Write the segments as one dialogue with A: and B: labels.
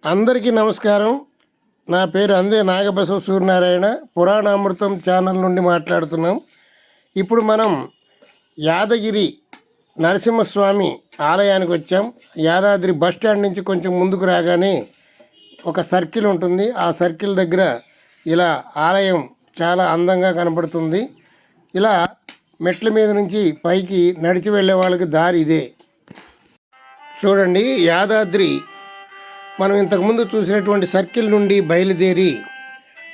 A: అందరికీ నమస్కారం. నా పేరు అందే నాగబసవ సూర్యనారాయణ. పురాణామృతం ఛానల్ నుండి మాట్లాడుతున్నాం. ఇప్పుడు మనం యాదగిరి నరసింహస్వామి ఆలయానికి వచ్చాం. యాదాద్రి బస్ స్టాండ్ నుంచి కొంచెం ముందుకు రాగానే ఒక సర్కిల్ ఉంటుంది. ఆ సర్కిల్ దగ్గర ఇలా ఆలయం చాలా అందంగా కనపడుతుంది. ఇలా మెట్ల మీద నుంచి పైకి నడిచి వెళ్ళే వాళ్ళకి దారి ఇదే. చూడండి, యాదాద్రి మనం ఇంతకుముందు చూసినటువంటి సర్కిల్ నుండి బయలుదేరి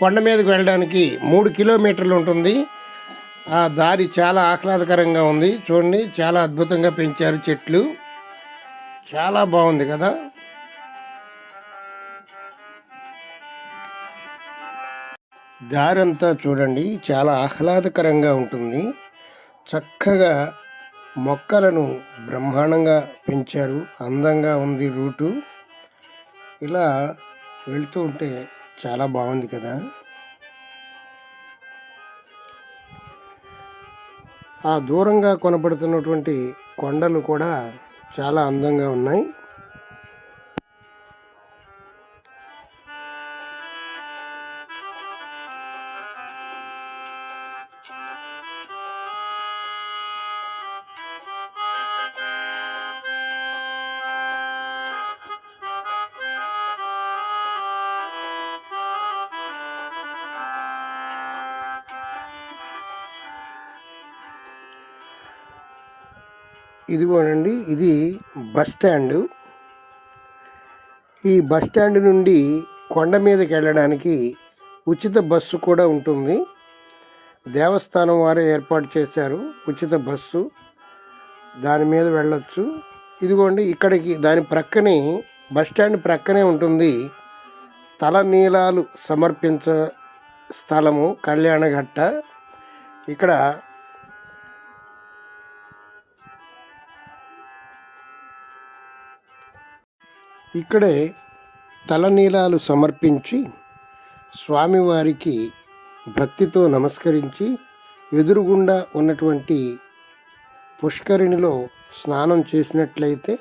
A: కొండ మీదకి వెళ్ళడానికి 3 కిలోమీటర్లు ఉంటుంది. ఆ దారి చాలా ఆహ్లాదకరంగా ఉంది. చూడండి, చాలా అద్భుతంగా పెంచారు చెట్లు. చాలా బాగుంది కదా. దారంతా చూడండి, చాలా ఆహ్లాదకరంగా ఉంటుంది. చక్కగా మొక్కలను బ్రహ్మాండంగా పెంచారు. అందంగా ఉంది రూటు. ఇలా వెళ్తూ ఉంటే చాలా బాగుంది కదా. ఆ దూరంగా కొనబడుతున్నటువంటి కొండలు కూడా చాలా అందంగా ఉన్నాయి. ఇదిగోనండి, ఇది బస్ స్టాండు. ఈ బస్ స్టాండ్ నుండి కొండ మీదకి వెళ్ళడానికి ఉచిత బస్సు కూడా ఉంటుంది. దేవస్థానం వారే ఏర్పాటు చేశారు ఉచిత బస్సు. దాని మీద వెళ్ళొచ్చు. ఇదిగోండి, ఇక్కడికి దాని ప్రక్కనే బస్ స్టాండ్ ప్రక్కనే ఉంటుంది తలనీలాలు సమర్పించ స్థలము కళ్యాణఘట్ట. ఇక్కడే తలనీలాలు సమర్పించి స్వామివారికి భక్తితో నమస్కరించి ఎదురుగుండా ఉన్నటువంటి పుష్కరిణిలో స్నానం చేసినట్లయితే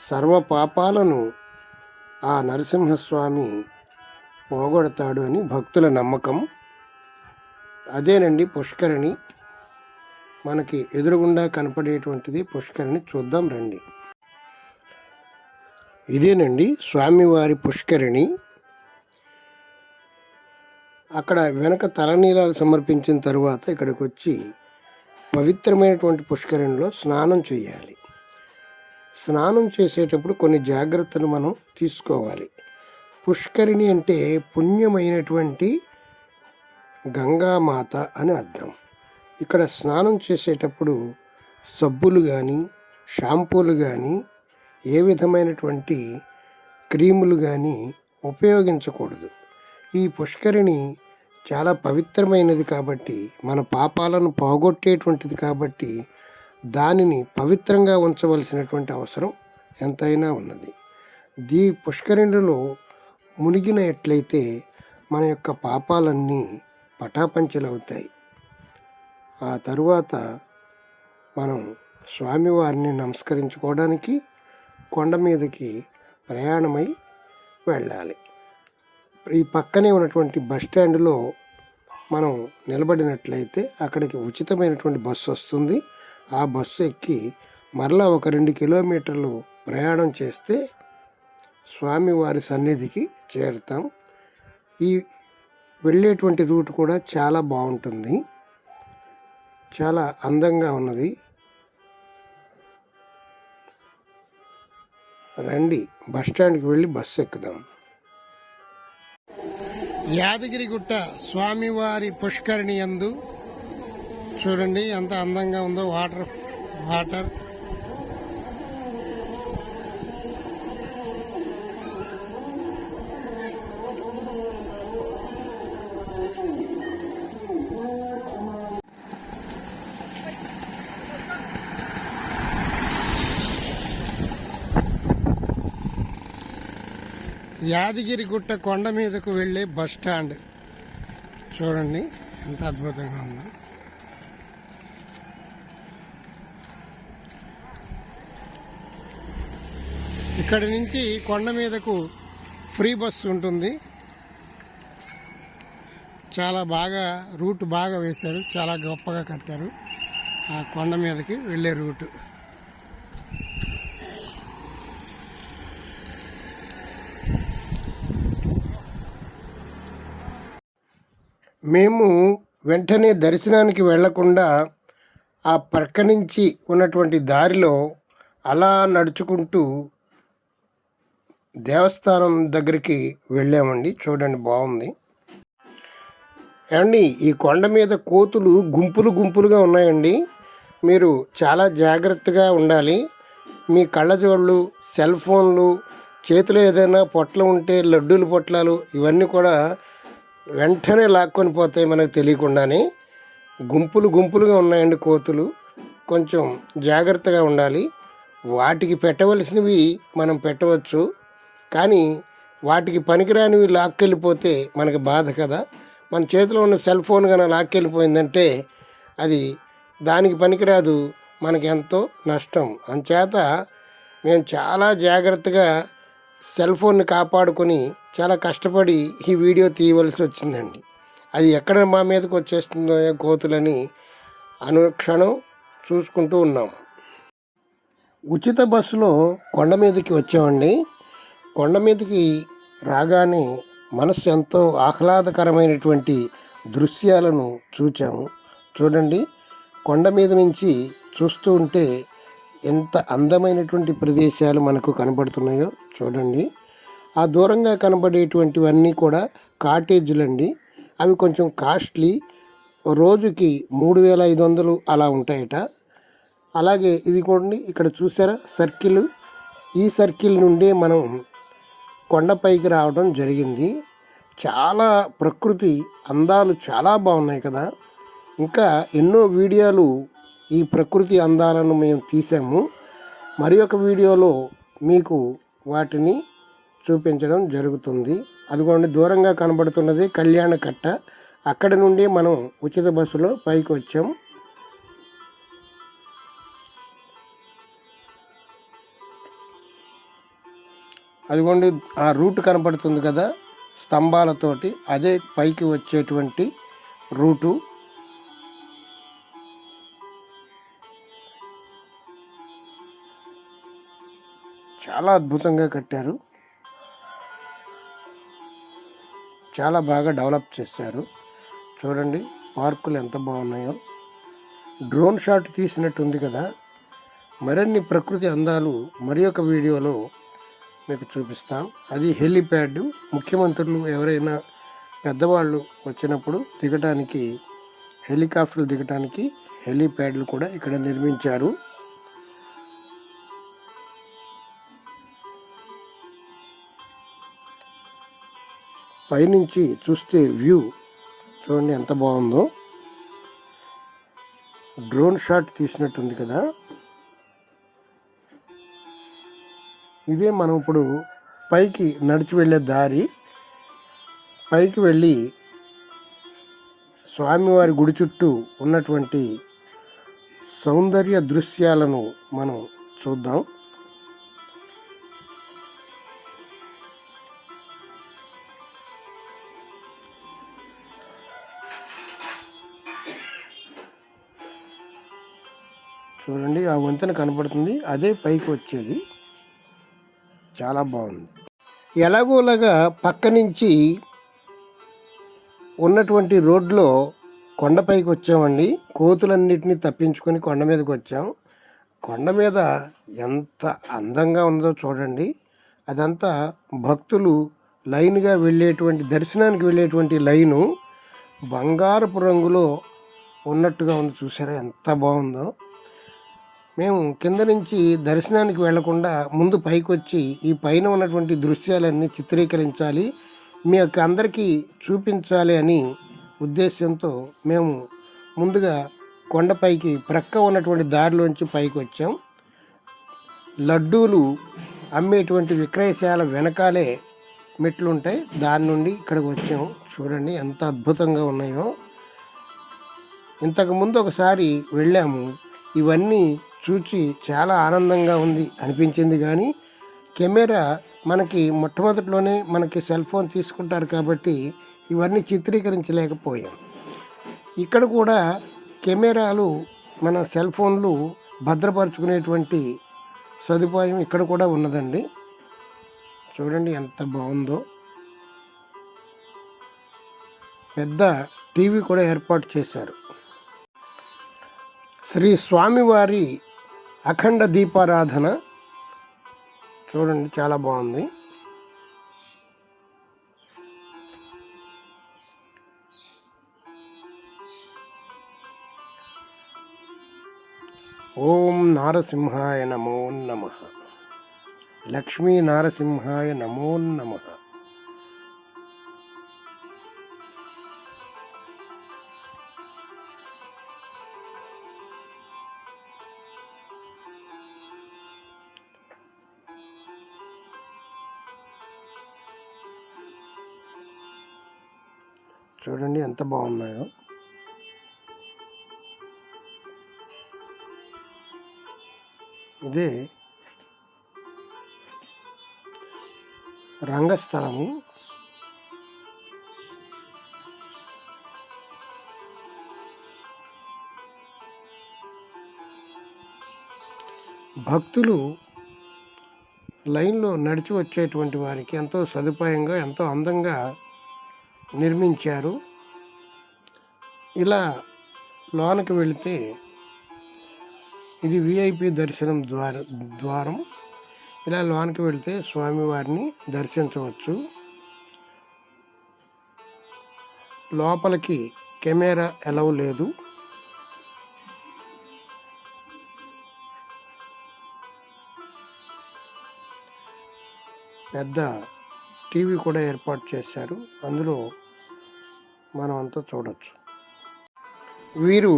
A: సర్వ పాపాలను ఆ నరసింహస్వామి పోగొడతాడు అని భక్తుల నమ్మకం. అదేనండి పుష్కరిణి. మనకి ఎదురుగుండా కనపడేటువంటిది పుష్కరిణి. చూద్దాం రండి. ఇదేనండి స్వామివారి పుష్కరిణి. అక్కడ వెనక తలనీలాలు సమర్పించిన తరువాత ఇక్కడికి వచ్చి పవిత్రమైనటువంటి పుష్కరిణిలో స్నానం చేయాలి. స్నానం చేసేటప్పుడు కొన్ని జాగ్రత్తలు మనం తీసుకోవాలి. పుష్కరిణి అంటే పుణ్యమైనటువంటి గంగామాత అని అర్థం. ఇక్కడ స్నానం చేసేటప్పుడు సబ్బులు కానీ షాంపూలు కానీ ఏ విధమైనటువంటి క్రీములు కానీ ఉపయోగించకూడదు. ఈ పుష్కరిణి చాలా పవిత్రమైనది కాబట్టి, మన పాపాలను పోగొట్టేటువంటిది కాబట్టి దానిని పవిత్రంగా ఉంచవలసినటువంటి అవసరం ఎంతైనా ఉన్నది. ఈ పుష్కరిణిలో మునిగినట్లయితే మన యొక్క పాపాలన్నీ పటాపంచలవుతాయి. ఆ తరువాత మనం స్వామివారిని నమస్కరించుకోవడానికి కొండ మీదకి ప్రయాణమై వెళ్ళాలి. ఈ పక్కనే ఉన్నటువంటి బస్ స్టాండ్లో మనం నిలబడినట్లయితే అక్కడికి ఉచితమైనటువంటి బస్సు వస్తుంది. ఆ బస్సు ఎక్కి మరలా ఒక 2 కిలోమీటర్లు ప్రయాణం చేస్తే స్వామివారి సన్నిధికి చేరుతాం. ఈ వెళ్ళేటువంటి రూట్ కూడా చాలా బాగుంటుంది. చాలా అందంగా ఉన్నది. రండి, బస్ స్టాండ్కి వెళ్ళి బస్సు ఎక్కుదాం. యాదగిరిగుట్ట స్వామివారి పుష్కరిణి యందు చూడండి ఎంత అందంగా ఉందో. వాటర్ యాదగిరిగుట్ట కొండ మీదకు వెళ్ళే బస్ స్టాండ్ చూడండి ఎంత అద్భుతంగా ఉందో. ఇక్కడి నుంచి కొండ మీదకు ఫ్రీ బస్సు ఉంటుంది. చాలా బాగా రూట్ బాగా వేశారు, చాలా గొప్పగా కట్టారు. ఆ కొండ మీదకి వెళ్ళే రూటు. మేము వెంటనే దర్శనానికి వెళ్లకుండా ఆ పక్క నుంచి ఉన్నటువంటి దారిలో అలా నడుచుకుంటూ దేవస్థానం దగ్గరికి వెళ్ళామండి. చూడండి, బాగుంది. ఏమండి, ఈ కొండ మీద కోతులు గుంపులు గుంపులుగా ఉన్నాయండి. మీరు చాలా జాగ్రత్తగా ఉండాలి. మీ కళ్ళజోళ్ళు, సెల్ ఫోన్లు, చేతిలో ఏదైనా పొట్లు ఉంటే లడ్డూల పొట్లాలు ఇవన్నీ కూడా వెంటనే లాక్కొని పోతాయి మనకు తెలియకుండానే. గుంపులు గుంపులుగా ఉన్నాయండి కోతులు. కొంచెం జాగ్రత్తగా ఉండాలి. వాటికి పెట్టవలసినవి మనం పెట్టవచ్చు, కానీ వాటికి పనికిరానివి లాక్కెళ్ళిపోతే మనకు బాధ కదా. మన చేతిలో ఉన్న సెల్ ఫోన్ కన్నా లాక్కెళ్ళిపోయిందంటే అది దానికి పనికిరాదు, మనకి ఎంతో నష్టం. అంచేత మేము చాలా జాగ్రత్తగా సెల్ ఫోన్ని కాపాడుకొని చాలా కష్టపడి ఈ వీడియో తీయవలసి వచ్చిందండి. అది ఎక్కడ మా మీదకి వచ్చేస్తుందో కోతులని అనుక్షణం చూసుకుంటూ ఉన్నాం. ఉచిత బస్సులో కొండ మీదకి వచ్చామండి. కొండ మీదకి రాగానే మనసు ఎంతో ఆహ్లాదకరమైనటువంటి దృశ్యాలను చూచాము. చూడండి, కొండ మీద నుంచి చూస్తూ ఉంటే ఎంత అందమైనటువంటి ప్రదేశాలు మనకు కనబడుతున్నాయో చూడండి. ఆ దూరంగా కనబడేటువంటివన్నీ కూడా కాటేజీలండి. అవి కొంచెం కాస్ట్లీ, రోజుకి 3,500 అలా ఉంటాయట. అలాగే ఇది కూడా ఇక్కడ చూసారా సర్కిల్, ఈ సర్కిల్ నుండి మనం కొండపైకి రావడం జరిగింది. చాలా ప్రకృతి అందాలు చాలా బాగున్నాయి కదా. ఇంకా ఎన్నో వీడియోలు ఈ ప్రకృతి అందాలను మేము తీసాము. మరి ఒక వీడియోలో మీకు వాటిని చూపించడం జరుగుతుంది. అదిగోండి, దూరంగా కనబడుతున్నది కళ్యాణ కట్ట. అక్కడి నుండి మనం ఉచిత బస్సులో పైకి వచ్చాం. అదిగోండి, ఆ రూట్ కనబడుతుంది కదా స్తంభాలతోటి, అదే పైకి వచ్చేటువంటి రూటు. చాలా అద్భుతంగా కట్టారు, చాలా బాగా డెవలప్ చేశారు. చూడండి, పార్కులు ఎంత బాగున్నాయో. డ్రోన్ షాట్ తీసినట్టు ఉంది కదా. మరిన్ని ప్రకృతి అందాలు మరి ఒక వీడియోలో మీకు చూపిస్తాం. అది హెలిప్యాడ్. ముఖ్యమంత్రులు ఎవరైనా పెద్దవాళ్ళు వచ్చినప్పుడు దిగటానికి, హెలికాప్టర్లు దిగటానికి హెలిప్యాడ్లు కూడా ఇక్కడ నిర్మించారు. పైనుంచి చూస్తే వ్యూ చూడండి ఎంత బాగుందో. డ్రోన్ షాట్ తీసినట్టుంది కదా. ఇదే మనం ఇప్పుడు పైకి నడిచి వెళ్ళే దారి. పైకి వెళ్ళి స్వామివారి గుడి చుట్టూ ఉన్నటువంటి సౌందర్య దృశ్యాలను మనం చూద్దాం. చూడండి, ఆ వంతెన కనపడుతుంది, అదే పైకి వచ్చేది. చాలా బాగుంది. ఎలాగోలాగా పక్క నుంచి ఉన్నటువంటి రోడ్లో కొండపైకి వచ్చామండి. కోతులన్నిటినీ తప్పించుకొని కొండ మీదకి వచ్చాం. కొండ మీద ఎంత అందంగా ఉందో చూడండి. అదంతా భక్తులు లైన్గా వెళ్ళేటువంటి, దర్శనానికి వెళ్ళేటువంటి లైను బంగారపు రంగులో ఉన్నట్టుగా ఉంది. చూసారా ఎంత బాగుందో. మేము కింద నుంచి దర్శనానికి వెళ్లకుండా ముందు పైకి వచ్చి ఈ పైన ఉన్నటువంటి దృశ్యాలన్నీ చిత్రీకరించాలి, మీ యొక్క అందరికీ చూపించాలి అని ఉద్దేశంతో మేము ముందుగా కొండపైకి ప్రక్క ఉన్నటువంటి దారిలోంచి పైకి వచ్చాం. లడ్డూలు అమ్మేటువంటి విక్రయశాల వెనకాలే మెట్లు ఉంటాయి, దాని నుండి ఇక్కడికి వచ్చాం. చూడండి ఎంత అద్భుతంగా ఉన్నాయో. ఇంతకుముందు ఒకసారి వెళ్ళాము, ఇవన్నీ చూచి చాలా ఆనందంగా ఉంది అనిపించింది. కానీ కెమెరా మనకి మొట్టమొదటిలోనే మనకి సెల్ ఫోన్ తీసుకుంటారు కాబట్టి ఇవన్నీ చిత్రీకరించలేకపోయాం. ఇక్కడ కూడా కెమెరాలు మన సెల్ ఫోన్లు భద్రపరుచుకునేటువంటి సదుపాయం ఇక్కడ కూడా ఉన్నదండి. చూడండి ఎంత బాగుందో. పెద్ద టీవీ కూడా ఏర్పాటు చేశారు. శ్రీ స్వామివారి అఖండ దీపారాధన చూడండి, చాలా బాగుంది. ఓం నారసింహాయ నమో నమః. లక్ష్మీ నారసింహాయ నమో నమః. చూడండి ఎంత బాగున్నాయో. ఇదే రంగస్థలము. భక్తులు లైన్లో నడిచి వచ్చేటువంటి వారికి ఎంతో సదుపాయంగా ఎంతో అందంగా నిర్మించారు. ఇలా లోనికి వెళితే ఇది విఐపి దర్శనం ద్వారం. ఇలా లోనికి వెళితే స్వామివారిని దర్శించవచ్చు. లోపలికి కెమెరా అలౌ లేదు. పెద్ద టీవీ కూడా ఏర్పాటు చేశారు. అందులో మనం అంతా చూడవచ్చు. వీరు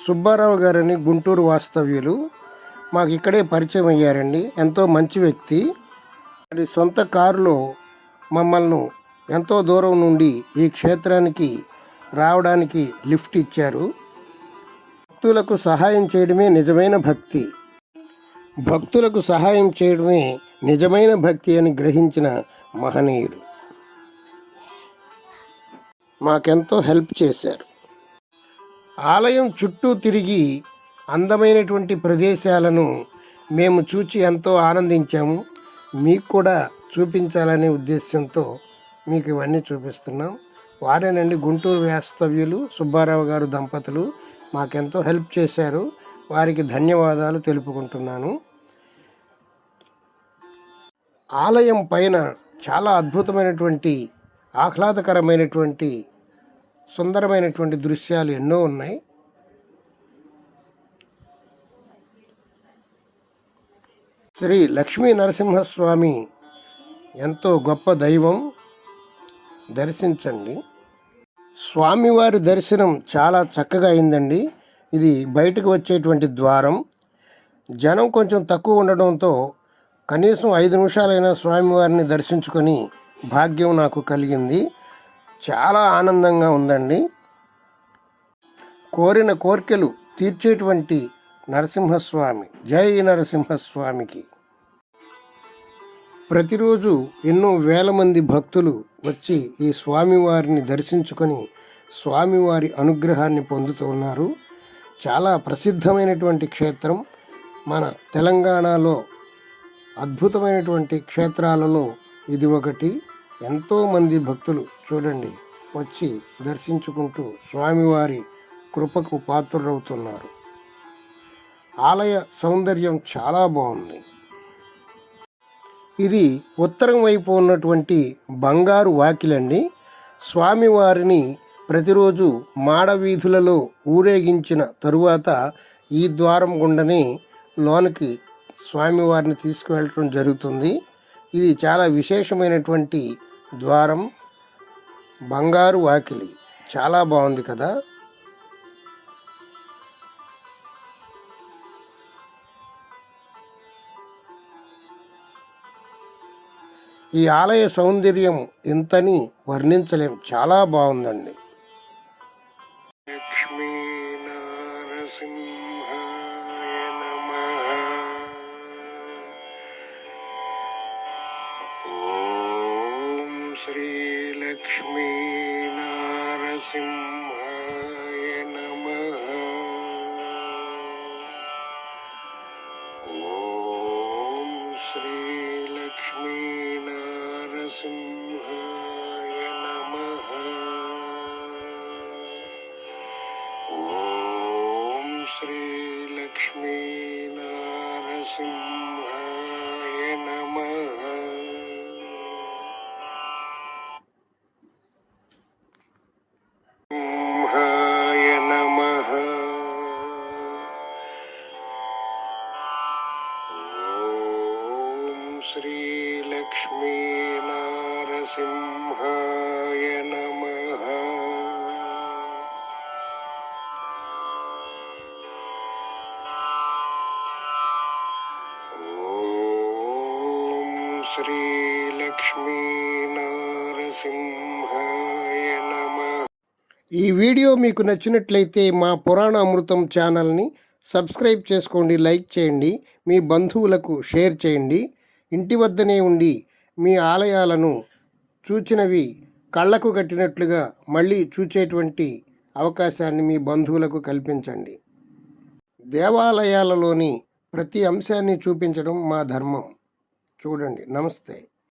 A: సుబ్బారావు గారని గుంటూరు వాస్తవ్యులు. మాకు ఇక్కడే పరిచయం అయ్యారండి. ఎంతో మంచి వ్యక్తి. మరి సొంత కారులో మమ్మల్ని ఎంతో దూరం నుండి ఈ క్షేత్రానికి రావడానికి లిఫ్ట్ ఇచ్చారు. భక్తులకు సహాయం చేయడమే నిజమైన భక్తి. భక్తులకు సహాయం చేయడమే నిజమైన భక్తి అని గ్రహించిన మహనీయుడు. మాకెంతో హెల్ప్ చేశారు. ఆలయం చుట్టూ తిరిగి అందమైనటువంటి ప్రదేశాలను మేము చూచి ఎంతో ఆనందించాము. మీకు కూడా చూపించాలనే ఉద్దేశంతో మీకు ఇవన్నీ చూపిస్తున్నాం. వారేనండి గుంటూరు వాస్తవ్యులు సుబ్బారావు గారు దంపతులు. మాకెంతో హెల్ప్ చేశారు. వారికి ధన్యవాదాలు తెలుపుకుంటున్నాను. ఆలయం పైన చాలా అద్భుతమైనటువంటి ఆహ్లాదకరమైనటువంటి సుందరమైనటువంటి దృశ్యాలు ఎన్నో ఉన్నాయి. శ్రీ లక్ష్మీ నరసింహస్వామి ఎంతో గొప్ప దైవం. దర్శించండి. స్వామివారి దర్శనం చాలా చక్కగా అయిందండి. ఇది బయటకు వచ్చేటువంటి ద్వారం. జనం కొంచెం తక్కువ ఉండడంతో కనీసం 5 నిమిషాలైనా స్వామివారిని దర్శించుకొని భాగ్యం నాకు కలిగింది. చాలా ఆనందంగా ఉందండి. కోరిన కోర్కెలు తీర్చేటువంటి నరసింహస్వామి. జై నరసింహస్వామికి. ప్రతిరోజు ఎన్నో వేల మంది భక్తులు వచ్చి ఈ స్వామివారిని దర్శించుకొని స్వామివారి అనుగ్రహాన్ని పొందుతున్నారు. చాలా ప్రసిద్ధమైనటువంటి క్షేత్రం. మన తెలంగాణలో అద్భుతమైనటువంటి క్షేత్రాలలో ఇది ఒకటి. ఎంతోమంది భక్తులు చూడండి వచ్చి దర్శించుకుంటూ స్వామివారి కృపకు పాత్రులవుతున్నారు. ఆలయ సౌందర్యం చాలా బాగుంది. ఇది ఉత్తరం వైపు ఉన్నటువంటి బంగారు వాకిలండి. స్వామివారిని ప్రతిరోజు మాడవీధులలో ఊరేగించిన తరువాత ఈ ద్వారం గుండనే లోనికి స్వామివారిని తీసుకువెళ్ళటం జరుగుతుంది. ఇది చాలా విశేషమైనటువంటి ద్వారం. బంగారు వాకిలి చాలా బాగుంది కదా. ఈ ఆలయ సౌందర్యం ఇంతని వర్ణించలేం. చాలా బాగుందండి. లక్ష్మీ నారసింహాయ నమః. శ్రీలక్ష్మీ నారసింహాయ నమః. ఓం శ్రీలక్ష్మీ నారసింహాయ నమః. ఓం శ్రీలక్ష్మీ నారసింహాయ నమః. సింహాయ నమః. ఓం శ్రీలక్ష్మీ నారసింహాయ నమః. ఓం శ్రీలక్ష్మీ నారసింహాయ నమః. ఈ వీడియో మీకు నచ్చినట్లయితే మా పురాణ అమృతం ఛానల్ని సబ్స్క్రైబ్ చేసుకోండి, లైక్ చేయండి, మీ బంధువులకు షేర్ చేయండి. ఇంటి వద్దనే ఉండి మీ ఆలయాలను చూచినవి కళ్ళకు కట్టినట్లుగా మళ్ళీ చూచేటువంటి అవకాశాన్ని మీ బంధువులకు కల్పించండి. దేవాలయాలలోని ప్రతి అంశాన్ని చూపించడం మా ధర్మం. చూడండి. నమస్తే.